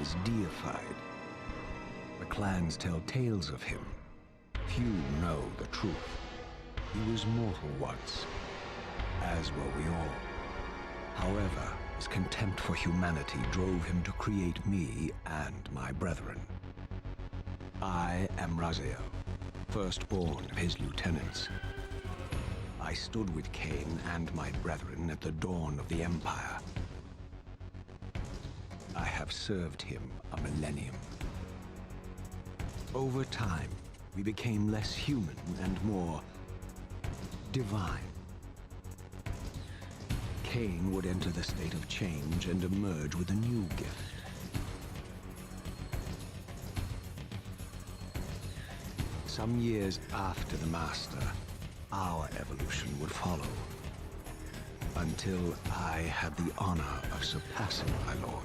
is deified. The clans tell tales of him. Few know the truth. He was mortal once, as were we all. However, his contempt for humanity drove him to create me and my brethren. I am Raziel, firstborn of his lieutenants. I stood with Kain and my brethren at the dawn of the Empire. I have served him a millennium. Over time, we became less human and more divine. Kain would enter the state of change and emerge with a new gift. Some years after the Master, our evolution would follow, until I had the honor of surpassing my lord.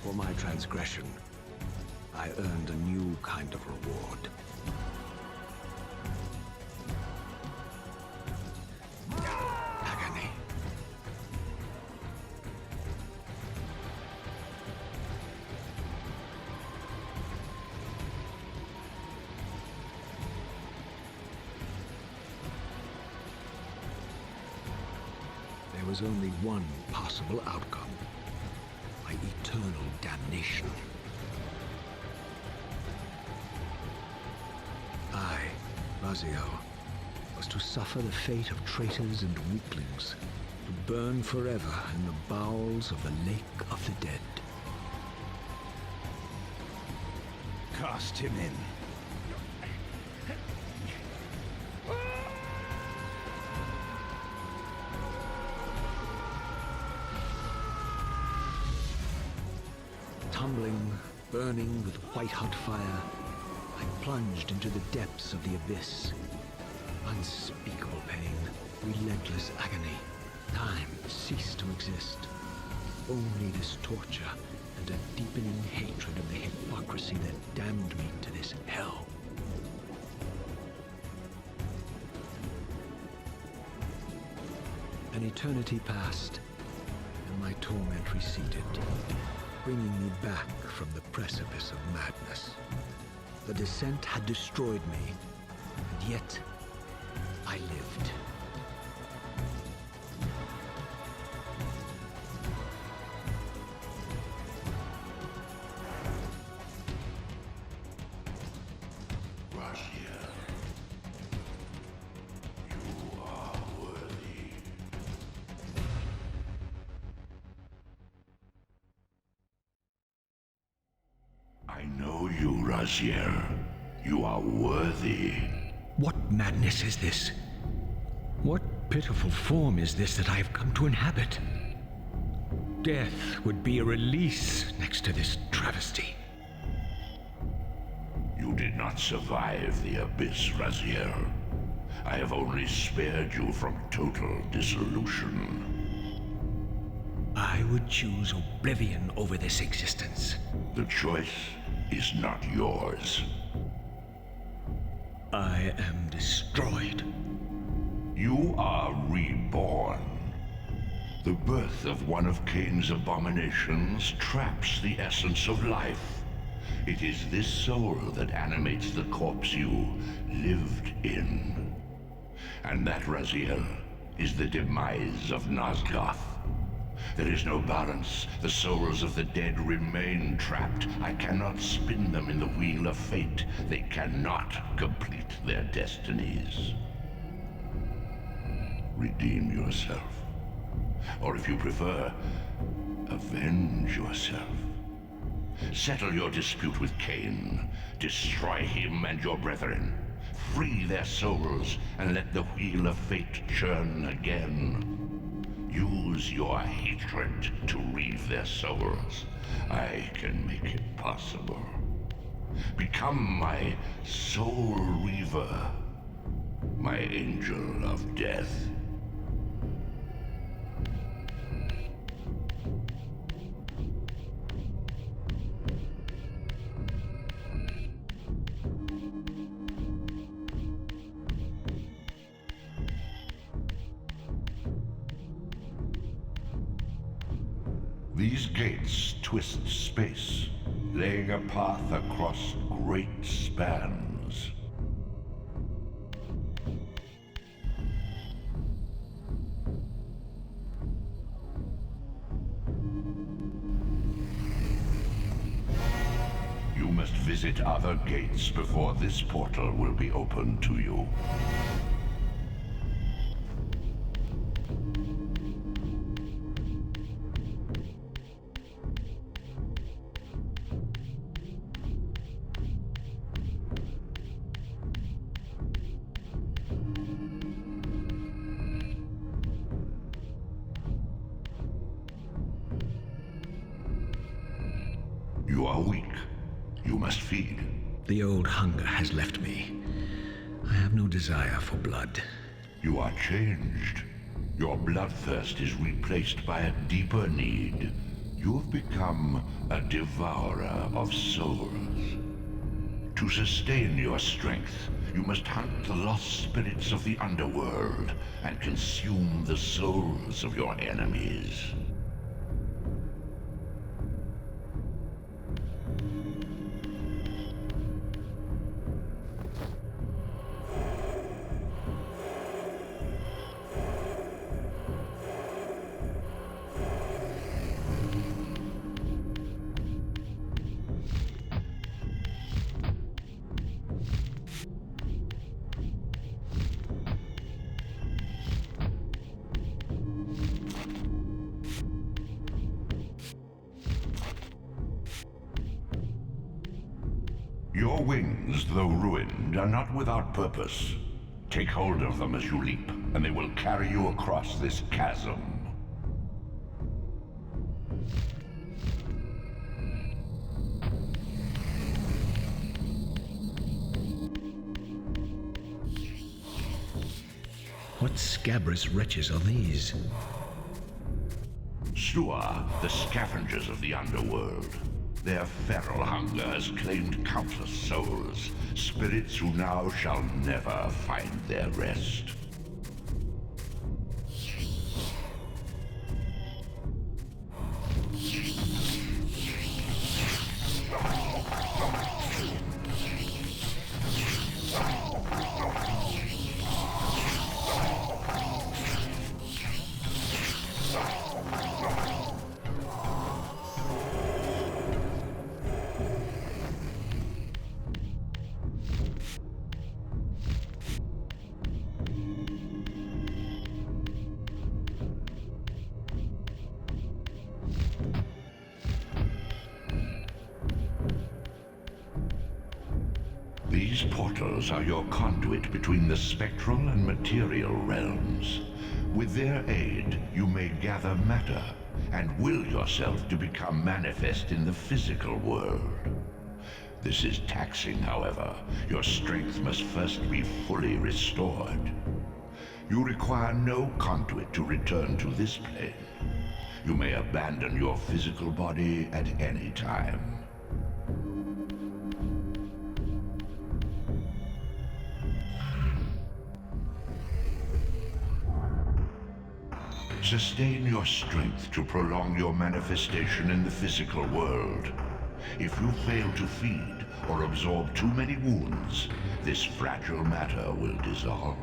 For my transgression, I earned a new kind of reward. Agony. There was only one possible outcome. Eternal damnation. I, Raziel, was to suffer the fate of traitors and weaklings, to burn forever in the bowels of the Lake of the Dead. Cast him in. Tumbling, burning with white-hot fire, I plunged into the depths of the abyss. Unspeakable pain, relentless agony. Time ceased to exist. Only this torture and a deepening hatred of the hypocrisy that damned me to this hell. An eternity passed, and my torment receded, bringing me back from the precipice of madness. The descent had destroyed me, and yet I lived. Raziel, you are worthy. I know you, Raziel. You are worthy. What madness is this? What pitiful form is this that I have come to inhabit? Death would be a release next to this travesty. You did not survive the abyss, Raziel. I have only spared you from total dissolution. I would choose oblivion over this existence. The choice is not yours. I am destroyed. You are reborn. The birth of one of Kain's abominations traps the essence of life. It is this soul that animates the corpse you lived in. And that, Raziel, is the demise of Nosgoth. There is no balance. The souls of the dead remain trapped. I cannot spin them in the wheel of fate. They cannot complete their destinies. Redeem yourself. Or if you prefer, avenge yourself. Settle your dispute with Kain. Destroy him and your brethren. Free their souls and let the wheel of fate churn again. Use your hatred to reave their souls. I can make it possible. Become my soul Reaver, my angel of death. These gates twist space, laying a path across great spans. You must visit other gates before this portal will be open to you. You are weak. You must feed. The old hunger has left me. I have no desire for blood. You are changed. Your bloodthirst is replaced by a deeper need. You have become a devourer of souls. To sustain your strength, you must hunt the lost spirits of the underworld and consume the souls of your enemies. Your wings, though ruined, are not without purpose. Take hold of them as you leap, and they will carry you across this chasm. What scabrous wretches are these? Stua, the scavengers of the underworld. Their feral hunger has claimed countless souls, spirits who now shall never find their rest. These portals are your conduit between the spectral and material realms. With their aid, you may gather matter and will yourself to become manifest in the physical world. This is taxing, however. Your strength must first be fully restored. You require no conduit to return to this plane. You may abandon your physical body at any time. Sustain your strength to prolong your manifestation in the physical world. If you fail to feed or absorb too many wounds, this fragile matter will dissolve.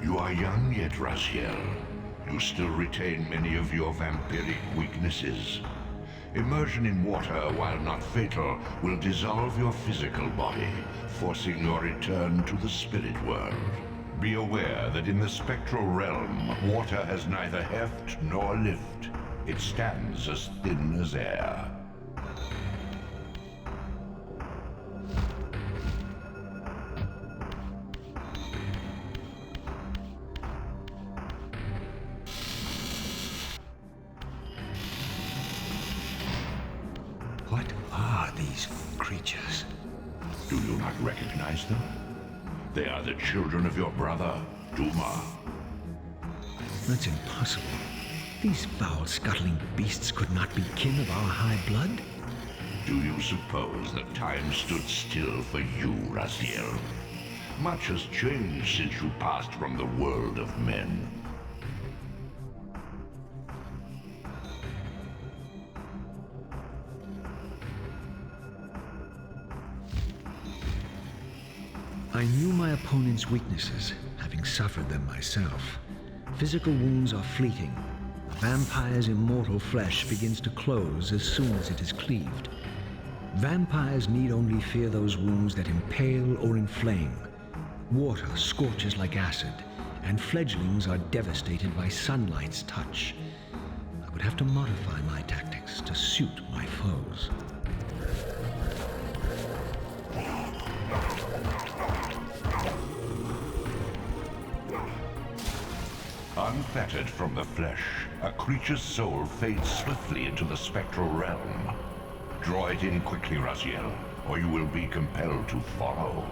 You are young yet, Raziel. You still retain many of your vampiric weaknesses. Immersion in water, while not fatal, will dissolve your physical body, forcing your return to the spirit world. Be aware that in the spectral realm, water has neither heft nor lift. It stands as thin as air. creatures. Do you not recognize them? They are the children of your brother, Duma. That's impossible. These foul, scuttling beasts could not be kin of our high blood. Do you suppose that time stood still for you, Raziel? Much has changed since you passed from the world of men. I knew my opponent's weaknesses, having suffered them myself. Physical wounds are fleeting. A vampire's immortal flesh begins to close as soon as it is cleaved. Vampires need only fear those wounds that impale or inflame. Water scorches like acid, and fledglings are devastated by sunlight's touch. I would have to modify my tactics to suit my foes. Unfettered from the flesh, a creature's soul fades swiftly into the spectral realm. Draw it in quickly, Raziel, or you will be compelled to follow.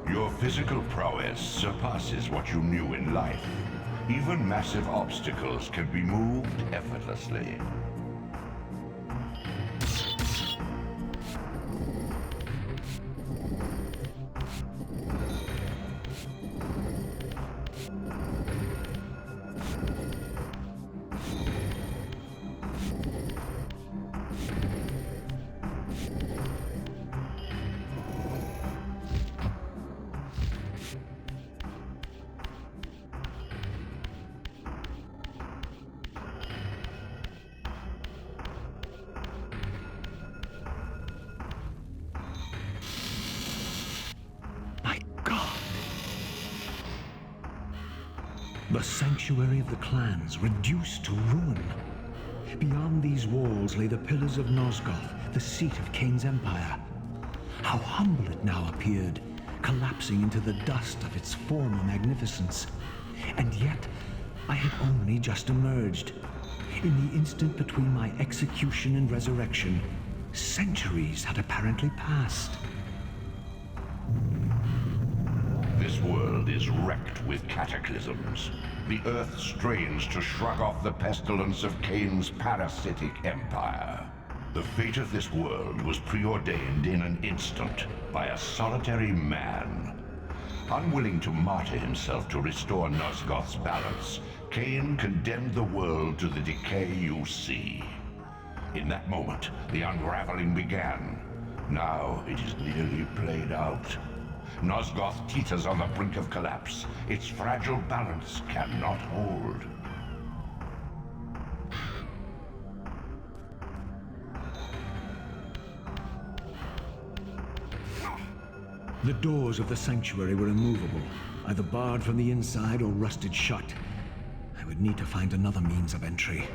Your physical prowess surpasses what you knew in life. Even massive obstacles can be moved effortlessly. The sanctuary of the clans reduced to ruin. Beyond these walls lay the pillars of Nosgoth, the seat of Kain's empire. How humble it now appeared, collapsing into the dust of its former magnificence. And yet, I had only just emerged. In the instant between my execution and resurrection, centuries had apparently passed. This world is wrecked with cataclysms. The earth strains to shrug off the pestilence of Kain's parasitic empire. The fate of this world was preordained in an instant by a solitary man. Unwilling to martyr himself to restore Nosgoth's balance, Kain condemned the world to the decay you see. In that moment, the unraveling began. Now it is nearly played out. Nosgoth teeters on the brink of collapse. Its fragile balance cannot hold. The doors of the sanctuary were immovable, either barred from the inside or rusted shut. I would need to find another means of entry.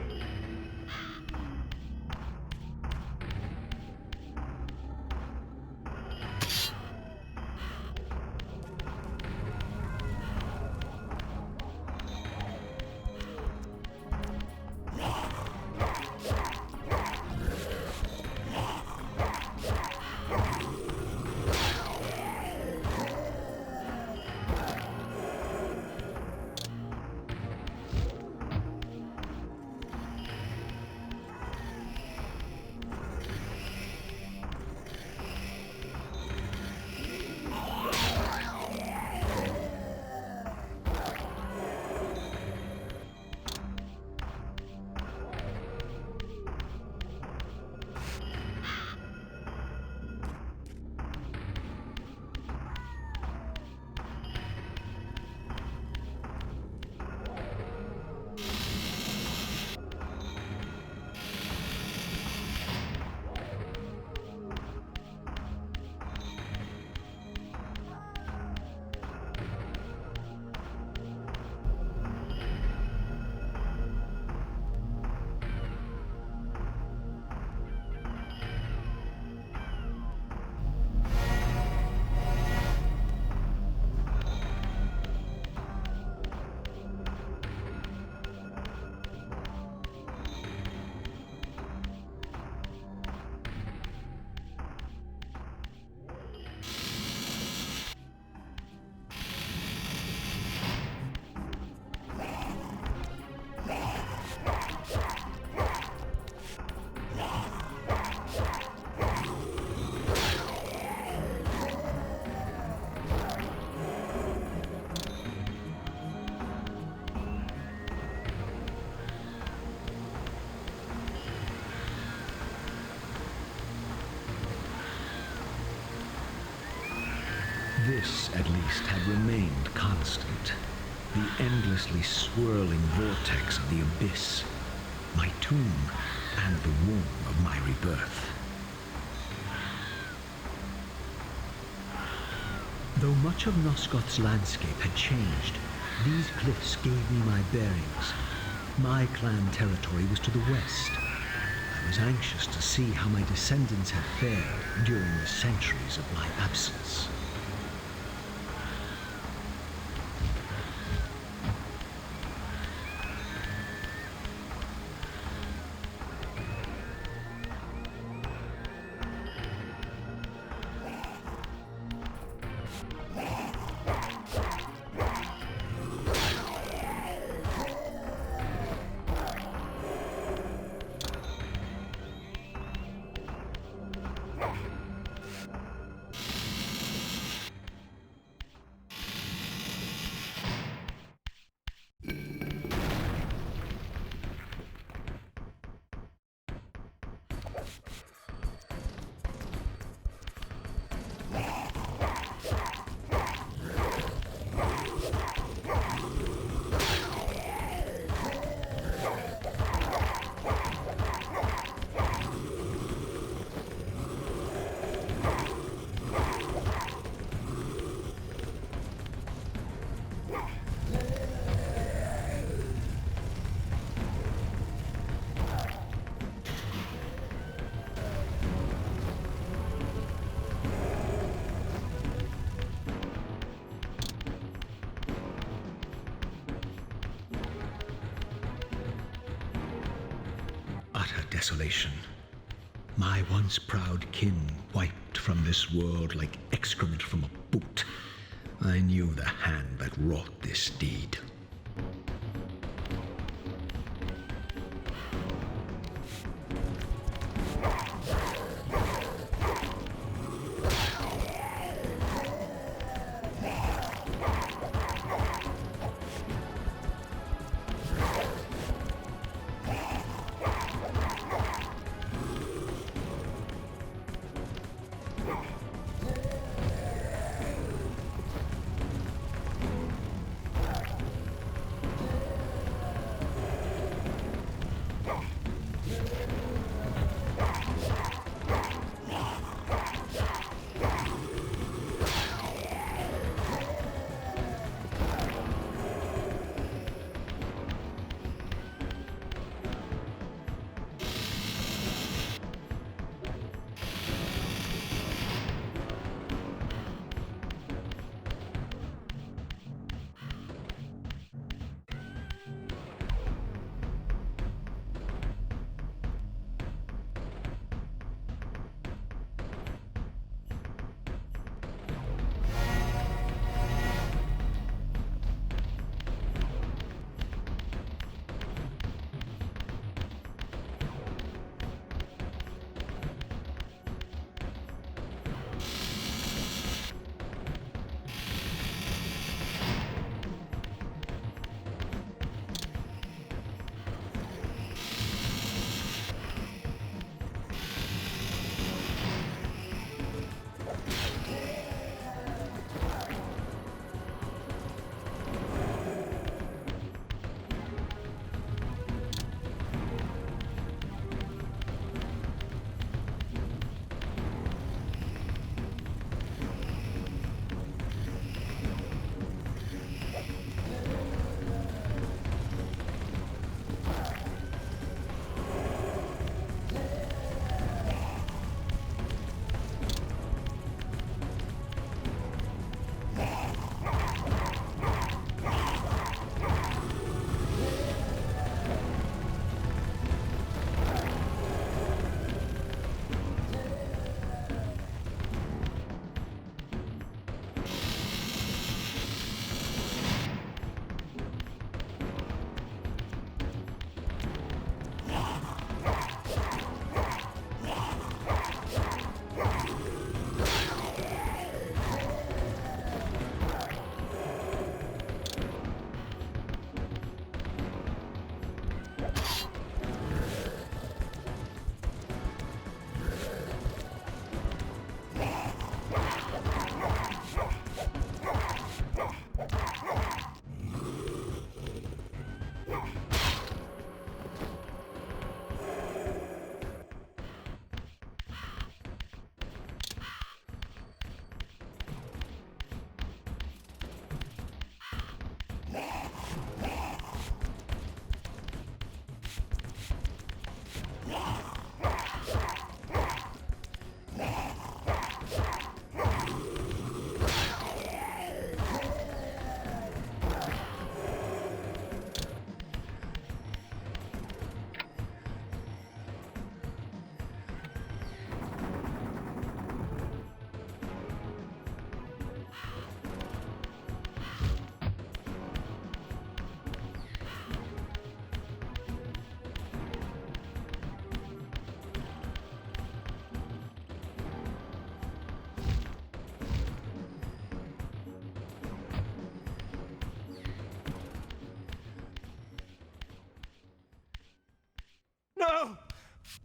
at least had remained constant. The endlessly swirling vortex of the abyss, my tomb, and the womb of my rebirth. Though much of Nosgoth's landscape had changed, these cliffs gave me my bearings. My clan territory was to the west. I was anxious to see how my descendants had fared during the centuries of my absence. Desolation. My once proud kin wiped from this world like excrement from a boot. I knew the hand that wrought this deed.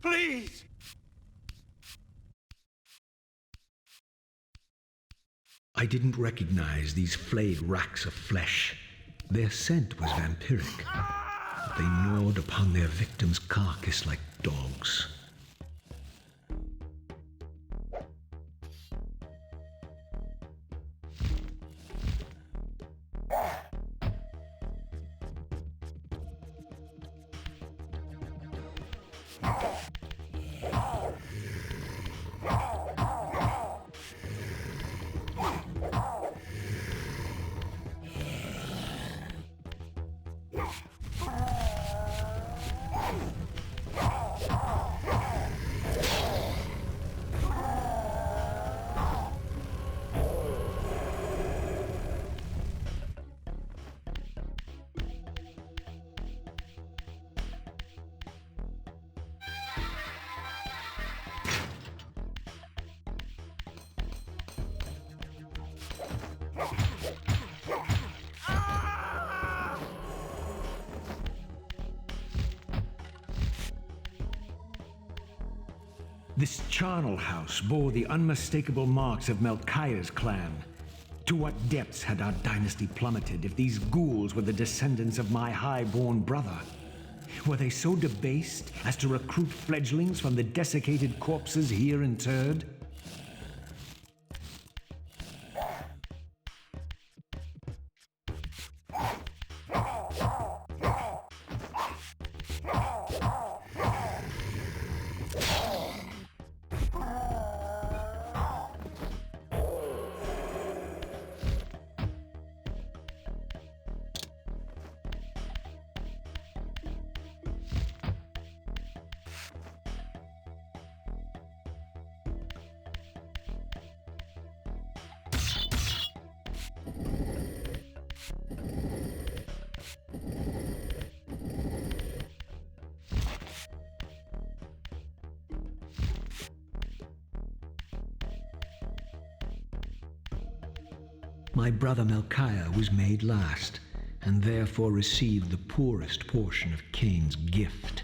Please! I didn't recognize these flayed racks of flesh. Their scent was vampiric. They gnawed upon their victim's carcass like dogs. This charnel house bore the unmistakable marks of Melchiah's clan. To what depths had our dynasty plummeted if these ghouls were the descendants of my high-born brother? Were they so debased as to recruit fledglings from the desiccated corpses here interred? My brother Melchiah was made last, and therefore received the poorest portion of Kain's gift.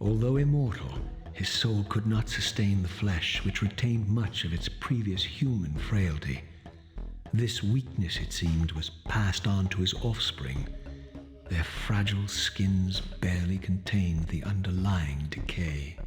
Although immortal, his soul could not sustain the flesh, which retained much of its previous human frailty. This weakness, it seemed, was passed on to his offspring. Their fragile skins barely contained the underlying decay.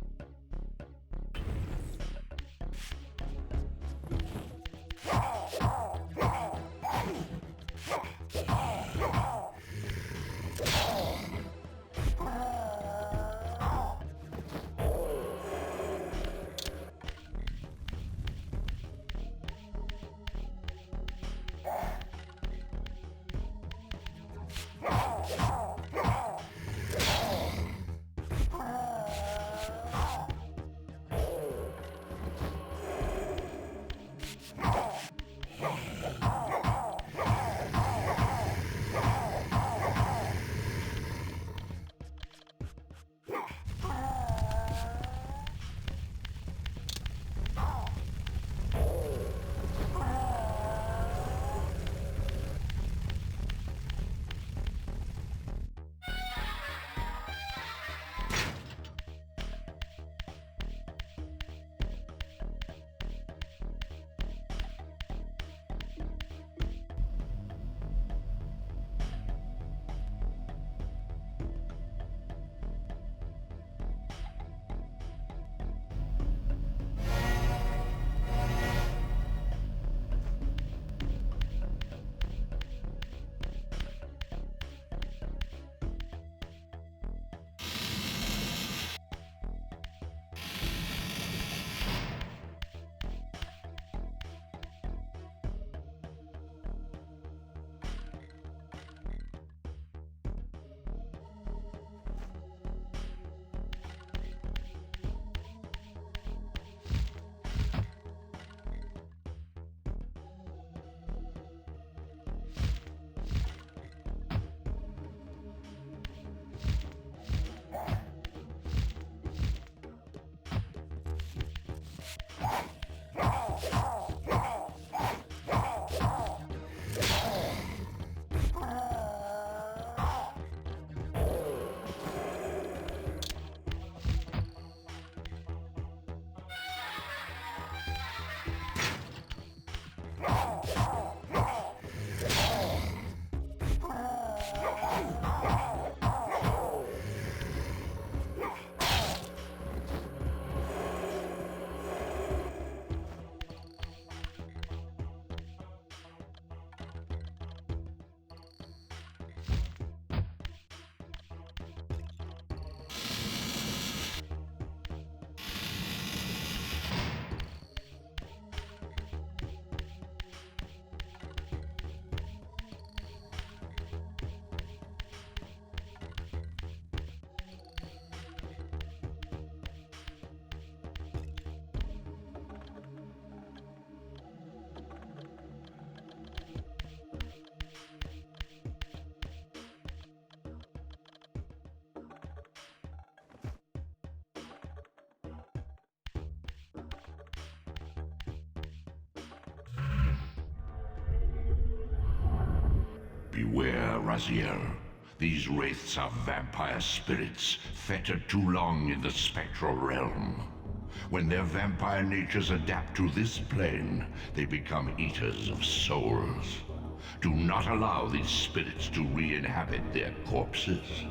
Beware, Raziel. These wraiths are vampire spirits, fettered too long in the spectral realm. When their vampire natures adapt to this plane, they become eaters of souls. Do not allow these spirits to re-inhabit their corpses.